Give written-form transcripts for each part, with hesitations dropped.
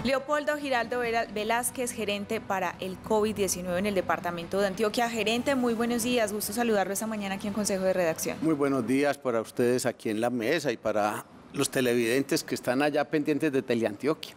Leopoldo Giraldo Velázquez, gerente para el COVID-19 en el departamento de Antioquia. Gerente, muy buenos días, gusto saludarlo esta mañana aquí en Consejo de Redacción. Muy buenos días para ustedes aquí en la mesa y para los televidentes que están allá pendientes de Teleantioquia.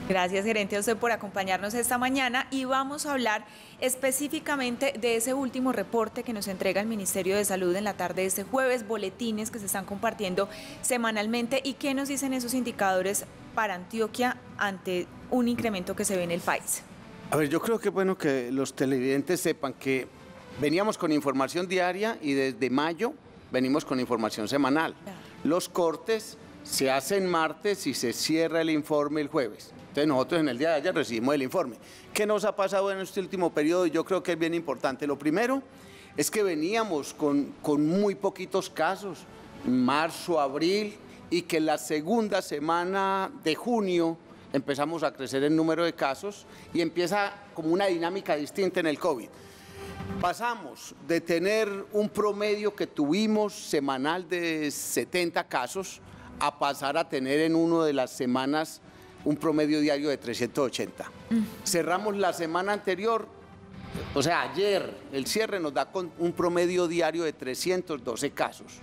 Gracias, gerente, a usted por acompañarnos esta mañana y vamos a hablar específicamente de ese último reporte que nos entrega el Ministerio de Salud en la tarde de este jueves, boletines que se están compartiendo semanalmente y qué nos dicen esos indicadores para Antioquia ante un incremento que se ve en el país. A ver, yo creo que es bueno que los televidentes sepan que veníamos con información diaria y desde mayo venimos con información semanal. Claro. Los cortes se hacen martes y se cierra el informe el jueves. Entonces nosotros en el día de ayer recibimos el informe. ¿Qué nos ha pasado en este último periodo? Yo creo que es bien importante. Lo primero es que veníamos con muy poquitos casos, marzo, abril, y que la segunda semana de junio empezamos a crecer el número de casos y empieza como una dinámica distinta en el COVID. Pasamos de tener un promedio que tuvimos semanal de 70 casos a pasar a tener en una de las semanas un promedio diario de 380. Cerramos la semana anterior, o sea, ayer, el cierre nos da con un promedio diario de 312 casos,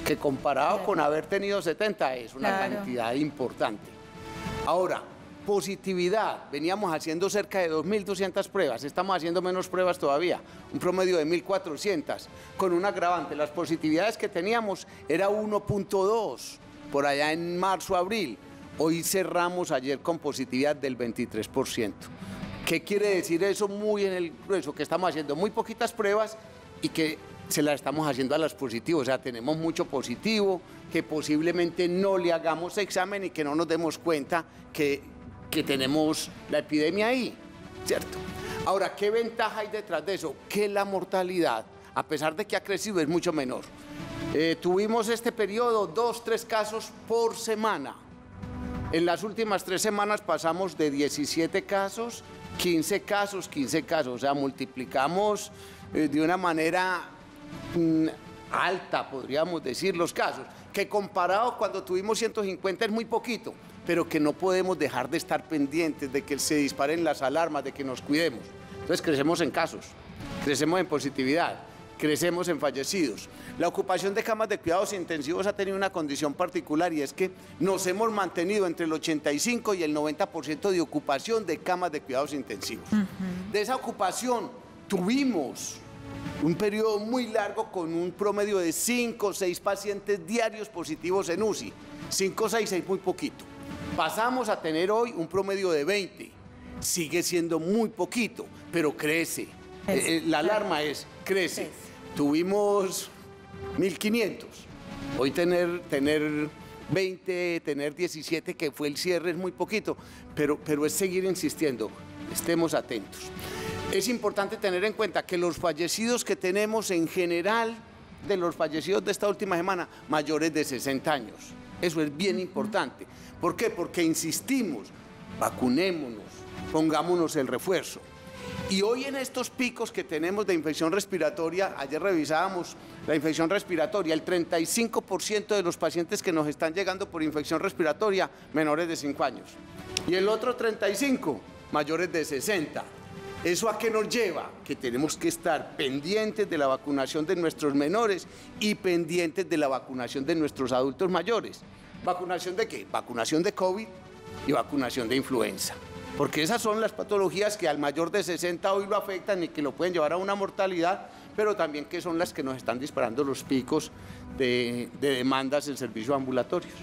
que comparado con haber tenido 70 es una cantidad importante. Ahora, positividad, veníamos haciendo cerca de 2.200 pruebas, estamos haciendo menos pruebas todavía, un promedio de 1.400, con un agravante. Las positividades que teníamos era 1.2 por allá en marzo, abril. Hoy cerramos ayer con positividad del 23%. ¿Qué quiere decir eso? Muy en el grueso, que estamos haciendo muy poquitas pruebas y que se las estamos haciendo a los positivos. O sea, tenemos mucho positivo, que posiblemente no le hagamos examen y que no nos demos cuenta que tenemos la epidemia ahí, ¿cierto? Ahora, ¿qué ventaja hay detrás de eso? Que la mortalidad, a pesar de que ha crecido, es mucho menor. Tuvimos este periodo 2-3 casos por semana. En las últimas 3 semanas pasamos de 17 casos, 15 casos, 15 casos. O sea, multiplicamos de una manera alta, podríamos decir, los casos. Que comparado cuando tuvimos 150 es muy poquito, pero que no podemos dejar de estar pendientes de que se disparen las alarmas, de que nos cuidemos. Entonces crecemos en casos, crecemos en positividad, crecemos en fallecidos. La ocupación de camas de cuidados intensivos ha tenido una condición particular y es que nos hemos mantenido entre el 85 y el 90% de ocupación de camas de cuidados intensivos. De esa ocupación tuvimos un periodo muy largo con un promedio de 5 o 6 pacientes diarios positivos en UCI. 5 o 6 es muy poquito. Pasamos a tener hoy un promedio de 20. Sigue siendo muy poquito, pero crece. La alarma es, crece. Tuvimos 1.500. Hoy tener 20, tener 17, que fue el cierre, es muy poquito, pero es seguir insistiendo, estemos atentos. Es importante tener en cuenta que los fallecidos que tenemos en general, de los fallecidos de esta última semana, mayores de 60 años. Eso es bien importante. ¿Por qué? Porque insistimos, vacunémonos, pongámonos el refuerzo. Y hoy en estos picos que tenemos de infección respiratoria, ayer revisábamos la infección respiratoria, el 35% de los pacientes que nos están llegando por infección respiratoria, menores de 5 años. Y el otro 35%, mayores de 60. ¿Eso a qué nos lleva? Que tenemos que estar pendientes de la vacunación de nuestros menores y pendientes de la vacunación de nuestros adultos mayores. ¿Vacunación de qué? Vacunación de COVID y vacunación de influenza. Porque esas son las patologías que al mayor de 60 hoy lo afectan y que lo pueden llevar a una mortalidad, pero también que son las que nos están disparando los picos de demandas en servicios ambulatorios.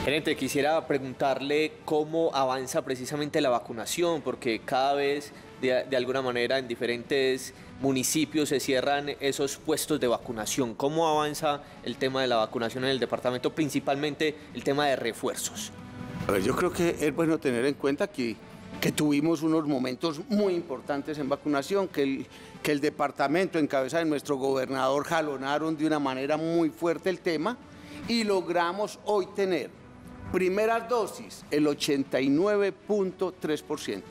Gerente, quisiera preguntarle cómo avanza precisamente la vacunación, porque cada vez, de alguna manera, en diferentes municipios se cierran esos puestos de vacunación. ¿Cómo avanza el tema de la vacunación en el departamento, principalmente el tema de refuerzos? A ver, yo creo que es bueno tener en cuenta que tuvimos unos momentos muy importantes en vacunación, que el departamento, en cabeza de nuestro gobernador, jalonaron de una manera muy fuerte el tema y logramos hoy tener primeras dosis el 89.3%.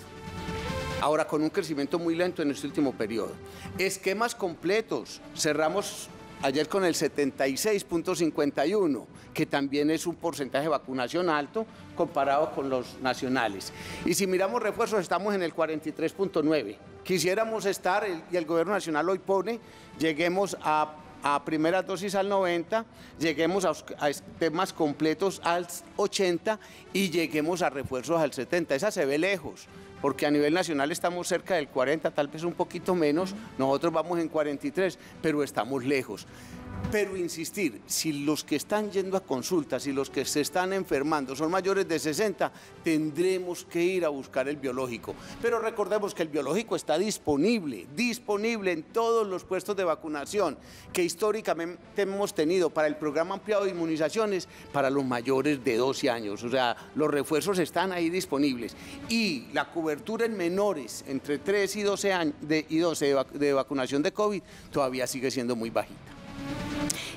Ahora con un crecimiento muy lento en este último periodo. Esquemas completos, cerramos ayer con el 76.51, que también es un porcentaje de vacunación alto comparado con los nacionales. Y si miramos refuerzos, estamos en el 43.9. Quisiéramos estar, y el gobierno nacional hoy pone, lleguemos a primera dosis al 90, lleguemos a temas completos al 80 y lleguemos a refuerzos al 70. Esa se ve lejos, porque a nivel nacional estamos cerca del 40, tal vez un poquito menos, nosotros vamos en 43, pero estamos lejos. Pero insistir, si los que están yendo a consultas y los que se están enfermando son mayores de 60, tendremos que ir a buscar el biológico. Pero recordemos que el biológico está disponible en todos los puestos de vacunación que históricamente hemos tenido para el programa ampliado de inmunizaciones para los mayores de 12 años. O sea, los refuerzos están ahí disponibles. Y la cobertura en menores entre 3 y 12 años de vacunación de COVID todavía sigue siendo muy bajita.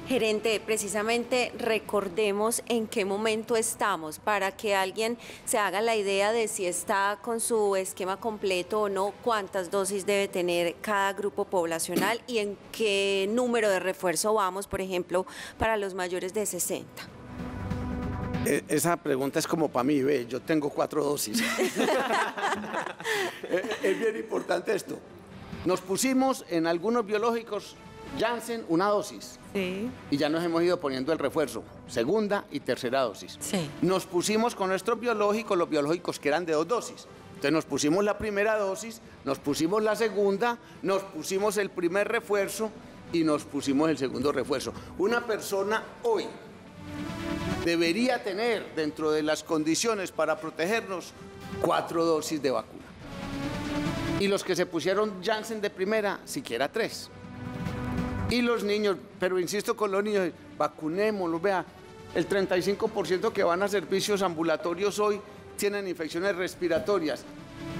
Gerente, precisamente recordemos en qué momento estamos para que alguien se haga la idea de si está con su esquema completo o no, cuántas dosis debe tener cada grupo poblacional y en qué número de refuerzo vamos, por ejemplo, para los mayores de 60. Esa pregunta es como para mí, ve, yo tengo 4 dosis. Es bien importante esto. Nos pusimos en algunos biológicos Janssen una dosis, sí, y ya nos hemos ido poniendo el refuerzo, segunda y tercera dosis. Sí. Nos pusimos con nuestros biológicos, los biológicos que eran de 2 dosis. Entonces nos pusimos la primera dosis, nos pusimos la segunda, nos pusimos el primer refuerzo y nos pusimos el segundo refuerzo. Una persona hoy debería tener, dentro de las condiciones para protegernos, 4 dosis de vacuna. Y los que se pusieron Janssen de primera, siquiera 3. Y los niños, pero insisto con los niños, vacunémoslos, vea, el 35% que van a servicios ambulatorios hoy tienen infecciones respiratorias,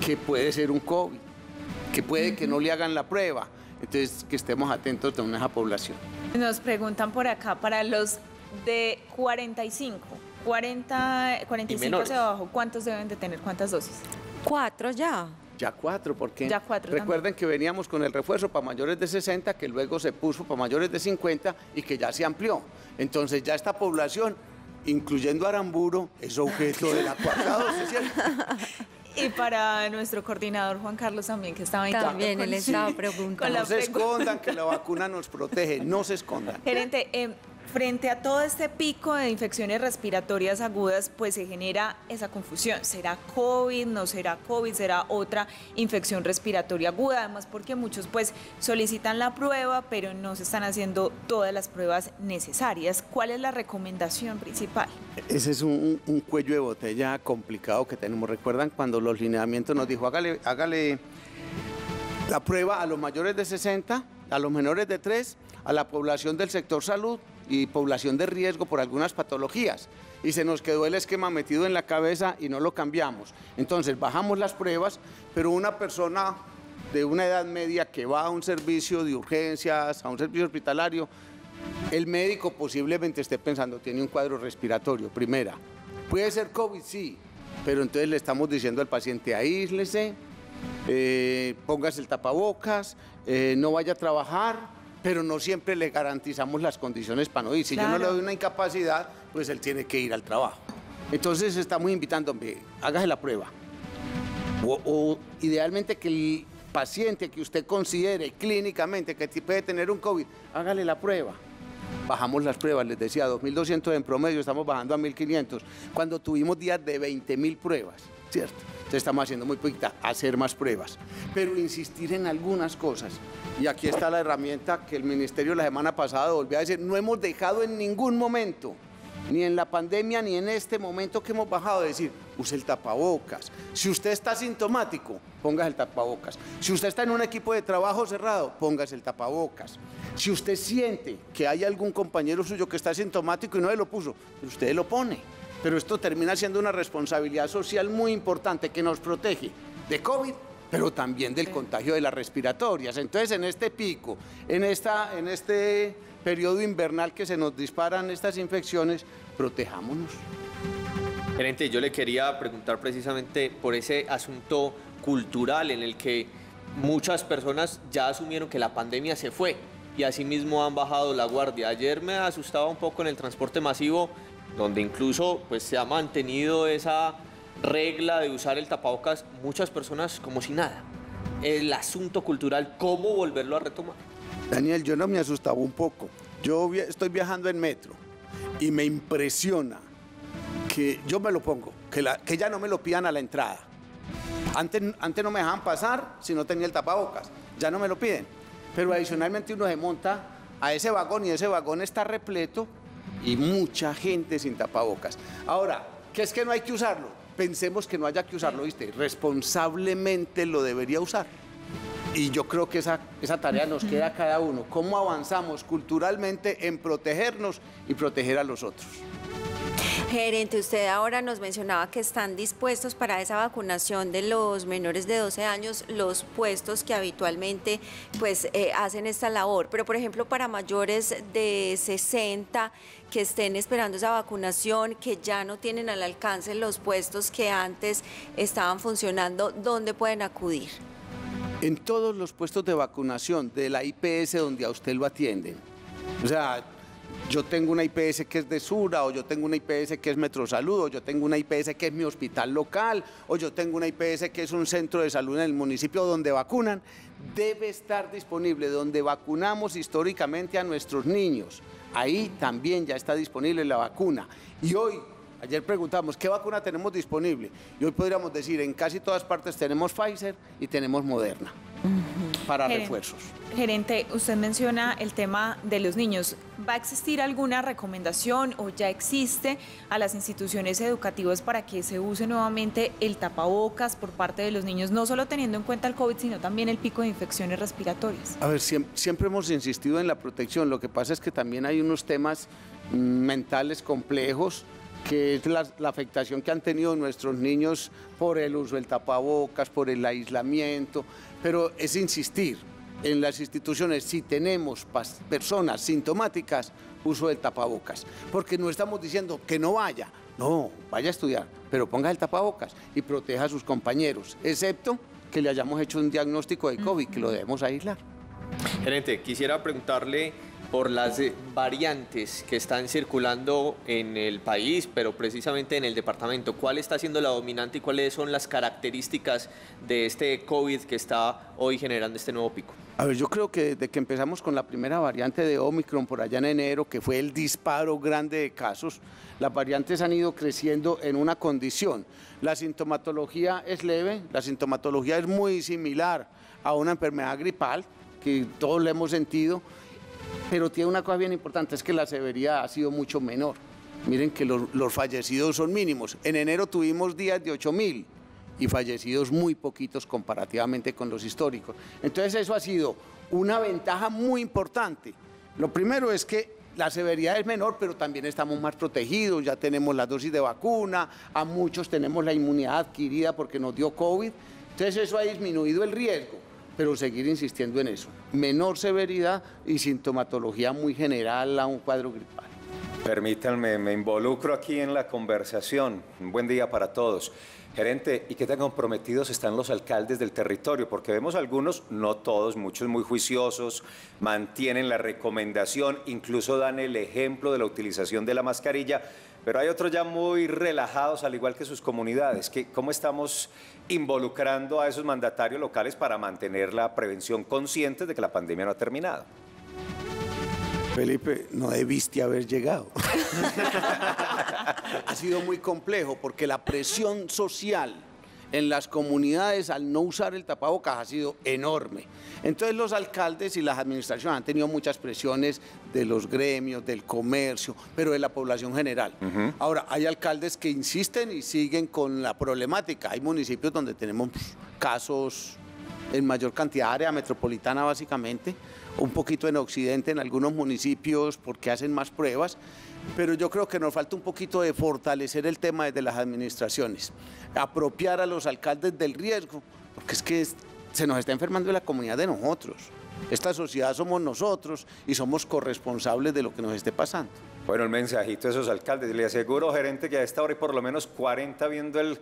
que puede ser un COVID, que puede que no le hagan la prueba, entonces que estemos atentos a esa población. Nos preguntan por acá, para los de 45 hacia abajo, ¿cuántos deben de tener? ¿Cuántas dosis? 4 ya. Ya 4, porque ya 4 recuerden también, que veníamos con el refuerzo para mayores de 60, que luego se puso para mayores de 50 y que ya se amplió. Entonces ya esta población, incluyendo Aramburo, es objeto de la 4ª dosis, ¿cierto? Y para nuestro coordinador Juan Carlos también, que estaba en también él estaba preguntando. No se escondan, que la vacuna nos protege, no se escondan. Gerente, frente a todo este pico de infecciones respiratorias agudas, pues se genera esa confusión. ¿Será COVID? ¿No será COVID? ¿Será otra infección respiratoria aguda? Además, porque muchos pues solicitan la prueba, pero no se están haciendo todas las pruebas necesarias. ¿Cuál es la recomendación principal? Ese es un cuello de botella complicado que tenemos. ¿Recuerdan cuando los lineamientos nos dijo, hágale la prueba a los mayores de 60, a los menores de 3, a la población del sector salud y población de riesgo por algunas patologías? Y se nos quedó el esquema metido en la cabeza y no lo cambiamos. Entonces bajamos las pruebas, pero una persona de una edad media que va a un servicio de urgencias, a un servicio hospitalario, el médico posiblemente esté pensando, tiene un cuadro respiratorio, primera. ¿Puede ser COVID? Sí, pero entonces le estamos diciendo al paciente, aíslese, póngase el tapabocas, no vaya a trabajar, pero no siempre le garantizamos las condiciones para no ir. Si claro, yo no le doy una incapacidad, pues él tiene que ir al trabajo. Entonces estamos invitando, hombre, hágase la prueba. O idealmente que el paciente que usted considere clínicamente que puede tener un COVID, hágale la prueba. Bajamos las pruebas, les decía, 2.200 en promedio, estamos bajando a 1.500, cuando tuvimos días de 20.000 pruebas, ¿cierto? Entonces estamos haciendo muy poquita, hacer más pruebas, pero insistir en algunas cosas. Y aquí está la herramienta que el Ministerio la semana pasada volvió a decir, no hemos dejado en ningún momento, ni en la pandemia, ni en este momento que hemos bajado, de decir, use el tapabocas. Si usted está sintomático, póngase el tapabocas. Si usted está en un equipo de trabajo cerrado, póngase el tapabocas. Si usted siente que hay algún compañero suyo que está sintomático y no se lo puso, usted lo pone. Pero esto termina siendo una responsabilidad social muy importante que nos protege de COVID, pero también del contagio de las respiratorias. Entonces, en este pico, en este periodo invernal que se nos disparan estas infecciones, protejámonos. Gerente, yo le quería preguntar precisamente por ese asunto cultural en el que muchas personas ya asumieron que la pandemia se fue y asimismo han bajado la guardia. Ayer me asustaba un poco en el transporte masivo, donde incluso pues, se ha mantenido esa regla de usar el tapabocas, muchas personas como si nada. El asunto cultural, ¿cómo volverlo a retomar? Daniel, yo no me asustaba un poco. Yo estoy viajando en metro y me impresiona que yo me lo pongo, que ya no me lo pidan a la entrada. Antes no me dejaban pasar si no tenía el tapabocas, ya no me lo piden. Pero adicionalmente uno se monta a ese vagón y ese vagón está repleto y mucha gente sin tapabocas. Ahora, ¿qué es que no hay que usarlo? Pensemos que no haya que usarlo, ¿viste? Responsablemente lo debería usar. Y yo creo que esa tarea nos queda a cada uno. ¿Cómo avanzamos culturalmente en protegernos y proteger a los otros? Gerente, usted ahora nos mencionaba que están dispuestos para esa vacunación de los menores de 12 años, los puestos que habitualmente pues, hacen esta labor. Pero, por ejemplo, para mayores de 60 que estén esperando esa vacunación, que ya no tienen al alcance los puestos que antes estaban funcionando, ¿dónde pueden acudir? En todos los puestos de vacunación de la IPS donde a usted lo atienden. O sea, yo tengo una IPS que es de Sura, o yo tengo una IPS que es Metrosalud, o yo tengo una IPS que es mi hospital local, o yo tengo una IPS que es un centro de salud en el municipio donde vacunan, debe estar disponible donde vacunamos históricamente a nuestros niños. Ahí también ya está disponible la vacuna. Y hoy, ayer preguntamos, ¿qué vacuna tenemos disponible? Y hoy podríamos decir, en casi todas partes tenemos Pfizer y tenemos Moderna para refuerzos. Gerente, usted menciona el tema de los niños. ¿Va a existir alguna recomendación o ya existe a las instituciones educativas para que se use nuevamente el tapabocas por parte de los niños, no solo teniendo en cuenta el COVID, sino también el pico de infecciones respiratorias? A ver, siempre hemos insistido en la protección. Lo que pasa es que también hay unos temas mentales complejos, que es la afectación que han tenido nuestros niños por el uso del tapabocas, por el aislamiento, pero es insistir en las instituciones, si tenemos personas sintomáticas, uso del tapabocas, porque no estamos diciendo que no vaya, no, vaya a estudiar, pero ponga el tapabocas y proteja a sus compañeros, excepto que le hayamos hecho un diagnóstico de COVID, que lo debemos aislar. Gerente, quisiera preguntarle por las variantes que están circulando en el país, pero precisamente en el departamento. ¿Cuál está siendo la dominante y cuáles son las características de este COVID que está hoy generando este nuevo pico? A ver, yo creo que desde que empezamos con la primera variante de Omicron por allá en enero, que fue el disparo grande de casos, las variantes han ido creciendo en una condición. La sintomatología es leve, la sintomatología es muy similar a una enfermedad gripal, que todos la hemos sentido, pero tiene una cosa bien importante, es que la severidad ha sido mucho menor. Miren que los fallecidos son mínimos. En enero tuvimos días de 8.000 y fallecidos muy poquitos comparativamente con los históricos. Entonces eso ha sido una ventaja muy importante. Lo primero es que la severidad es menor, pero también estamos más protegidos, ya tenemos la dosis de vacuna, a muchos tenemos la inmunidad adquirida porque nos dio COVID. Entonces eso ha disminuido el riesgo, pero seguir insistiendo en eso. Menor severidad y sintomatología muy general a un cuadro gripal. Permítanme, me involucro aquí en la conversación. Un buen día para todos. Gerente, ¿y qué tan comprometidos están los alcaldes del territorio? Porque vemos algunos, no todos, muchos muy juiciosos, mantienen la recomendación, incluso dan el ejemplo de la utilización de la mascarilla, pero hay otros ya muy relajados, al igual que sus comunidades. ¿Cómo estamos involucrando a esos mandatarios locales para mantener la prevención conscientes de que la pandemia no ha terminado? Felipe, no debiste haber llegado. Ha sido muy complejo porque la presión social en las comunidades al no usar el tapabocas ha sido enorme. Entonces los alcaldes y las administraciones han tenido muchas presiones de los gremios, del comercio, pero de la población general. Ahora, hay alcaldes que insisten y siguen con la problemática. Hay municipios donde tenemos casos en mayor cantidad, área metropolitana básicamente, un poquito en occidente, en algunos municipios porque hacen más pruebas, pero yo creo que nos falta un poquito de fortalecer el tema desde las administraciones, apropiar a los alcaldes del riesgo, porque es que se nos está enfermando la comunidad de nosotros. Esta sociedad somos nosotros y somos corresponsables de lo que nos esté pasando. Bueno, el mensajito de esos alcaldes, le aseguro, gerente, que a esta hora hay por lo menos 40 viendo el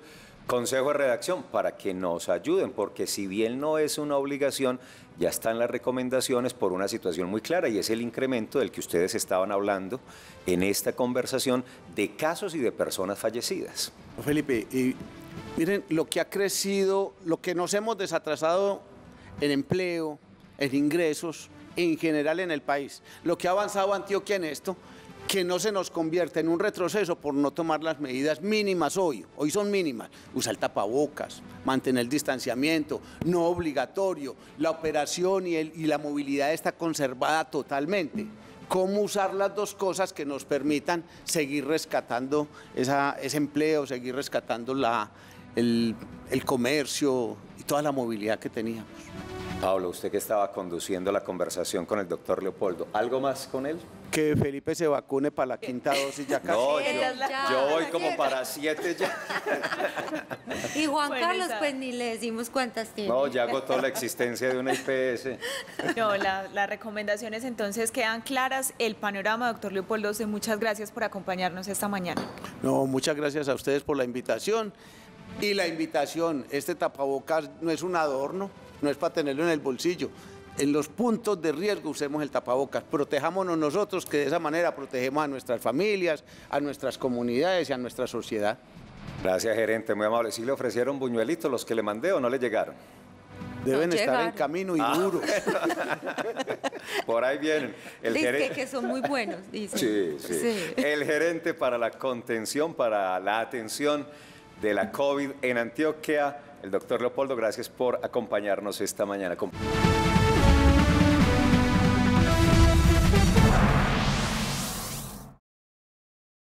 consejo de redacción para que nos ayuden, porque si bien no es una obligación, ya están las recomendaciones por una situación muy clara y es el incremento del que ustedes estaban hablando en esta conversación de casos y de personas fallecidas. Felipe, miren, lo que ha crecido, lo que nos hemos desatrasado en empleo, en ingresos, en general en el país, lo que ha avanzado Antioquia en esto, que no se nos convierta en un retroceso por no tomar las medidas mínimas hoy son mínimas, usar el tapabocas, mantener el distanciamiento, no obligatorio, la operación y la movilidad está conservada totalmente. ¿Cómo usar las dos cosas que nos permitan seguir rescatando ese empleo, seguir rescatando el comercio y toda la movilidad que teníamos? Pablo, usted que estaba conduciendo la conversación con el doctor Leopoldo, ¿algo más con él? Que Felipe se vacune para la quinta dosis ya casi. No, yo voy como para 7 ya. Y Juan Carlos, pues ni le decimos cuántas tiene. No, ya agotó la existencia de una IPS. No, las recomendaciones entonces quedan claras. El panorama, doctor Leopoldo, muchas gracias por acompañarnos esta mañana. No, muchas gracias a ustedes por la invitación. Y la invitación, este tapabocas no es un adorno, no es para tenerlo en el bolsillo. En los puntos de riesgo usemos el tapabocas, protejámonos nosotros, que de esa manera protegemos a nuestras familias, a nuestras comunidades y a nuestra sociedad. Gracias, gerente, muy amable. ¿Sí le ofrecieron buñuelitos los que le mandé o no le llegaron? Deben estar en camino y duros. Por ahí vienen. Dice que son muy buenos, dice. Sí. El gerente para la contención, para la atención de la COVID en Antioquia, el doctor Leopoldo, gracias por acompañarnos esta mañana.